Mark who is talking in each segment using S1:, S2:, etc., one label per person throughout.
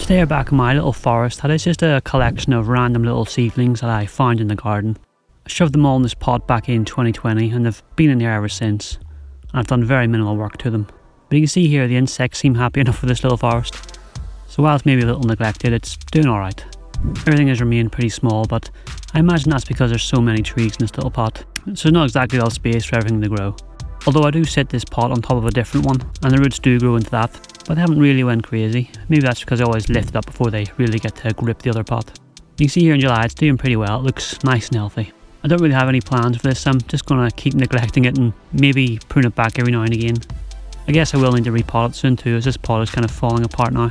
S1: Today we're back in my little forest. That is just a collection of random little seedlings that I found in the garden. I shoved them all in this pot back in 2020 and they've been in here ever since. And I've done very minimal work to them. But you can see here the insects seem happy enough with this little forest. So while it's maybe a little neglected, it's doing alright. Everything has remained pretty small, but I imagine that's because there's so many trees in this little pot. So there's not exactly all space for everything to grow. Although I do set this pot on top of a different one, and the roots do grow into that, but they haven't really went crazy. Maybe that's because I always lift it up before they really get to grip the other pot. You can see here in July it's doing pretty well, it looks nice and healthy. I don't really have any plans for this, I'm just going to keep neglecting it and maybe prune it back every now and again. I guess I will need to repot it soon too, as this pot is kind of falling apart now.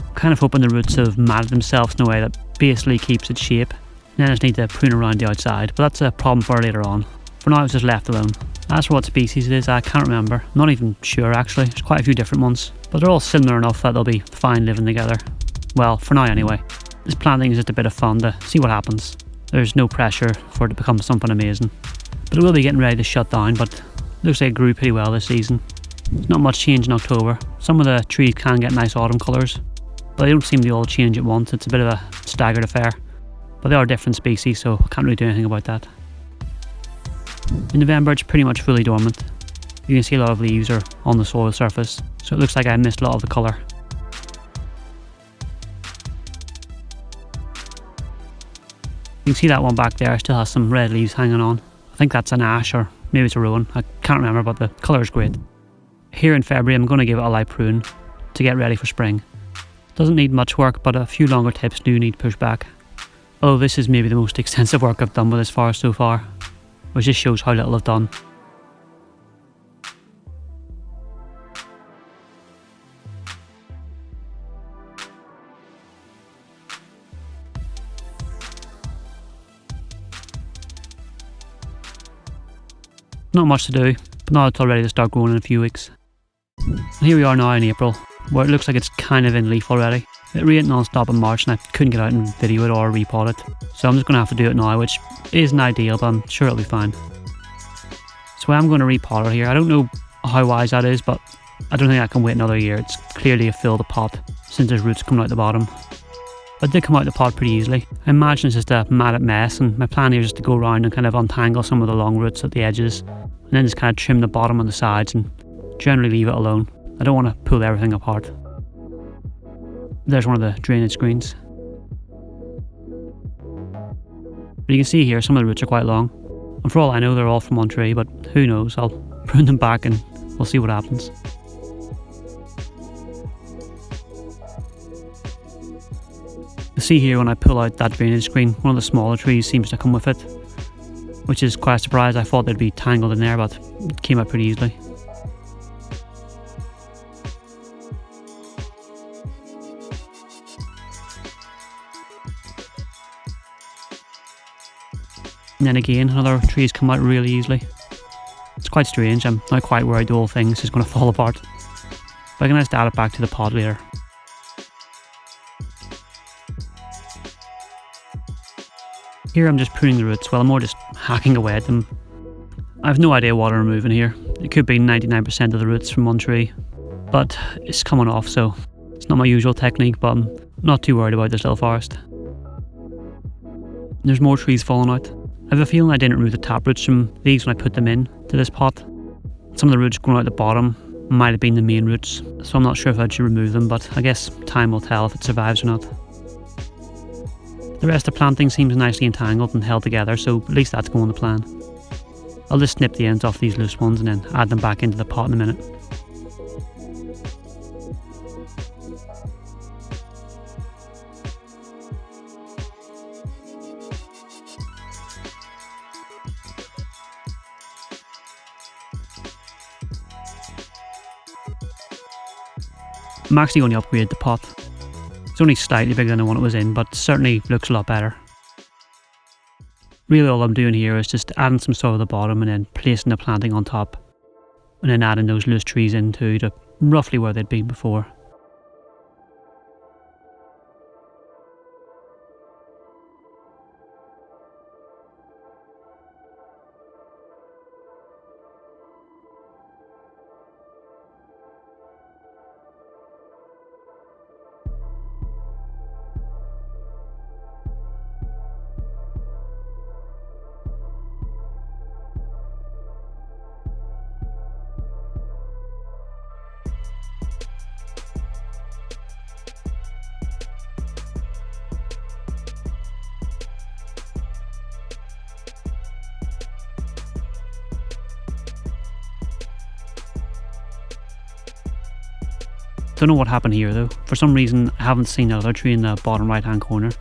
S1: I'm kind of hoping the roots have matted themselves in a way that basically keeps its shape. And then I just need to prune around the outside, but that's a problem for later on. For now it's just left alone. As for what species it is, I can't remember. I'm not even sure actually, there's quite a few different ones. But they're all similar enough that they'll be fine living together. Well, for now anyway. This planting is just a bit of fun to see what happens. There's no pressure for it to become something amazing. But it will be getting ready to shut down, but looks like it grew pretty well this season. There's not much change in October. Some of the trees can get nice autumn colours, but they don't seem to all change at once. It's a bit of a staggered affair. But they are different species, so I can't really do anything about that. In November it's pretty much fully dormant. You can see a lot of leaves are on the soil surface, so it looks like I missed a lot of the colour. You can see that one back there still has some red leaves hanging on. I think that's an ash or maybe it's a rowan, I can't remember, but the colour is great. Here in February I'm going to give it a light prune to get ready for spring. Doesn't need much work, but a few longer tips do need pushback. Although this is maybe the most extensive work I've done with this forest so far, which just shows how little I've done. Not much to do, but now it's all ready to start growing in a few weeks. And here we are now in April, where it looks like it's kind of in leaf already. It rained non-stop in March and I couldn't get out and video it or repot it, so I'm just going to have to do it now, which isn't ideal, but I'm sure it'll be fine. So I'm going to repot it here. I don't know how wise that is, but I don't think I can wait another year. It's clearly a filled pot since there's roots coming out the bottom. But it did come out the pot pretty easily. I imagine it's just a matted mess, and my plan here is just to go around and kind of untangle some of the long roots at the edges, and then just kind of trim the bottom and the sides and generally leave it alone. I don't want to pull everything apart. There's one of the drainage screens. But you can see here some of the roots are quite long. And for all I know they're all from one tree, but who knows, I'll prune them back and we'll see what happens. You see here when I pull out that drainage screen, one of the smaller trees seems to come with it, which is quite a surprise. I thought they'd be tangled in there, but it came out pretty easily. And then again, another tree's come out really easily. It's quite strange, I'm not quite worried the whole thing's just going to fall apart. But I can just add it back to the pot later. Here I'm just pruning the roots, well I'm more just hacking away at them. I have no idea what I'm removing here. It could be 99% of the roots from one tree. But it's coming off, so it's not my usual technique, but I'm not too worried about this little forest. There's more trees falling out. I have a feeling I didn't remove the taproots from these when I put them in to this pot. Some of the roots growing out the bottom might have been the main roots, so I'm not sure if I should remove them, but I guess time will tell if it survives or not. The rest of the planting seems nicely entangled and held together, so at least that's going to plan. I'll just snip the ends off these loose ones and then add them back into the pot in a minute. I'm actually going to upgrade the pot. It's only slightly bigger than the one it was in, but certainly looks a lot better. Really all I'm doing here is just adding some soil at the bottom and then placing the planting on top. And then adding those loose trees in too to roughly where they'd been before. Don't know what happened here though. For some reason I haven't seen another tree in the bottom right hand corner.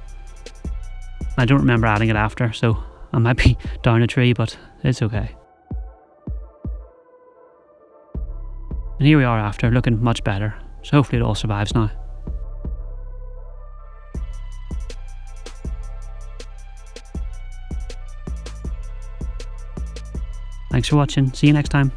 S1: I don't remember adding it after, so I might be down a tree, but it's okay. And here we are after, looking much better. So hopefully it all survives now. Thanks for watching. See you next time.